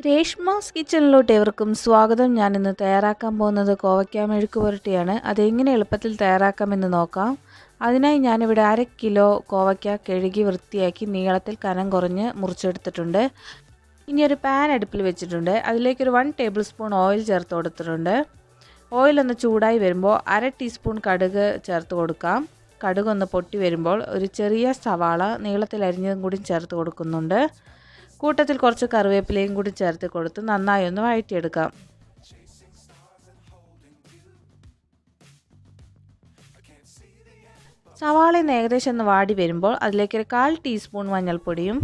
രേഷ്മാസ് കിച്ചണിലോട്ട് ഏവർക്കും സ്വാഗതം. ഞാനിന്ന് തയ്യാറാക്കാൻ പോകുന്നത് കോവയ്ക്ക മെഴുക്ക് പുരട്ടിയാണ്. അതെങ്ങനെ എളുപ്പത്തിൽ തയ്യാറാക്കാമെന്ന് നോക്കാം. അതിനായി ഞാനിവിടെ 1/2 കിലോ കോവയ്ക്ക കഴുകി വൃത്തിയാക്കി നീളത്തിൽ കനം കുറഞ്ഞ് മുറിച്ചെടുത്തിട്ടുണ്ട്. ഇനി ഒരു പാൻ അടുപ്പിൽ വെച്ചിട്ടുണ്ട്. അതിലേക്കൊരു 1 ടേബിൾ സ്പൂൺ ഓയിൽ ചേർത്ത് കൊടുത്തിട്ടുണ്ട്. ഓയിൽ ഒന്ന് ചൂടായി വരുമ്പോൾ 1/2 ടീസ്പൂൺ കടുക് ചേർത്ത് കൊടുക്കാം. കടുക് ഒന്ന് പൊട്ടി വരുമ്പോൾ ഒരു ചെറിയ സവാള നീളത്തിൽ അരിഞ്ഞതും കൂടി ചേർത്ത് കൊടുക്കുന്നുണ്ട്. കൂട്ടത്തിൽ കുറച്ച് കറിവേപ്പിലയും കൂടി ചേർത്ത് കൊടുത്ത് നന്നായി ഒന്ന് വഴറ്റിയെടുക്കാം. സവാള ഏകദേശം ഒന്ന് വാടി വരുമ്പോൾ അതിലേക്ക് ഒരു 1/4 ടീസ്പൂൺ മഞ്ഞൾപ്പൊടിയും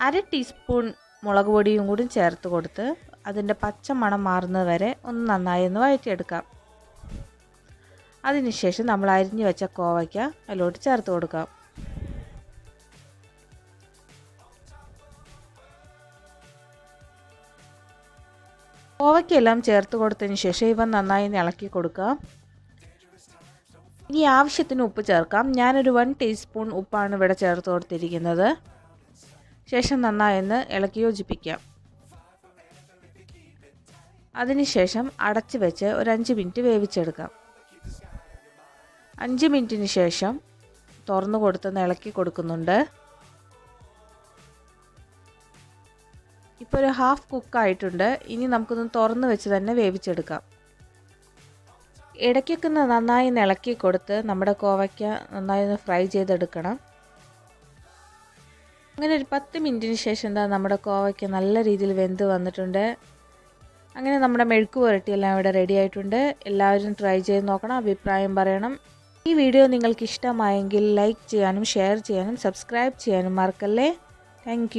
1/2 ടീസ്പൂൺ മുളക് പൊടിയും കൂടി ചേർത്ത് കൊടുത്ത് അതിൻ്റെ പച്ച മണം മാറുന്നത് വരെ ഒന്ന് നന്നായി ഒന്ന് വഴറ്റിയെടുക്കാം. അതിനുശേഷം നമ്മൾ അരിഞ്ഞു വെച്ച കോവയ്ക്ക അതിലോട്ട് ചേർത്ത് കൊടുക്കാം. കോവയ്ക്കെല്ലാം ചേർത്ത് കൊടുത്തതിന് ശേഷം ഇവ നന്നായി ഇളക്കി കൊടുക്കാം. ഇനി ആവശ്യത്തിന് ഉപ്പ് ചേർക്കാം. ഞാനൊരു 1 ടീസ്പൂൺ ഉപ്പാണ് ഇവിടെ ചേർത്ത് കൊടുത്തിരിക്കുന്നത്. ശേഷം നന്നായി ഒന്ന് ഇളക്കി യോജിപ്പിക്കാം. അതിനുശേഷം അടച്ചു വെച്ച് ഒരു 5 മിനിറ്റ് വേവിച്ചെടുക്കാം. 5 മിനിറ്റിന് ശേഷം തുറന്നു കൊടുത്തൊന്ന് ഇളക്കി കൊടുക്കുന്നുണ്ട്. ഇപ്പോൾ ഒരു ഹാഫ് കുക്കായിട്ടുണ്ട്. ഇനി നമുക്കൊന്ന് തുറന്ന് വെച്ച് തന്നെ വേവിച്ചെടുക്കാം. ഇടയ്ക്കൊക്കെ നന്നായി ഇളക്കി കൊടുത്ത് നമ്മുടെ കോവയ്ക്ക നന്നായി ഒന്ന് ഫ്രൈ ചെയ്തെടുക്കണം. അങ്ങനെ ഒരു 10 മിനിറ്റിന് ശേഷം നമ്മുടെ കോവയ്ക്ക നല്ല രീതിയിൽ വെന്ത് വന്നിട്ടുണ്ട്. അങ്ങനെ നമ്മുടെ മെഴുക്ക് പുരട്ടിയെല്ലാം ഇവിടെ റെഡി ആയിട്ടുണ്ട്. എല്ലാവരും ട്രൈ ചെയ്ത് നോക്കണം, അഭിപ്രായം പറയണം. ഈ വീഡിയോ നിങ്ങൾക്ക് ഇഷ്ടമായെങ്കിൽ ലൈക്ക് ചെയ്യാനും ഷെയർ ചെയ്യാനും സബ്സ്ക്രൈബ് ചെയ്യാനും മറക്കല്ലേ. താങ്ക്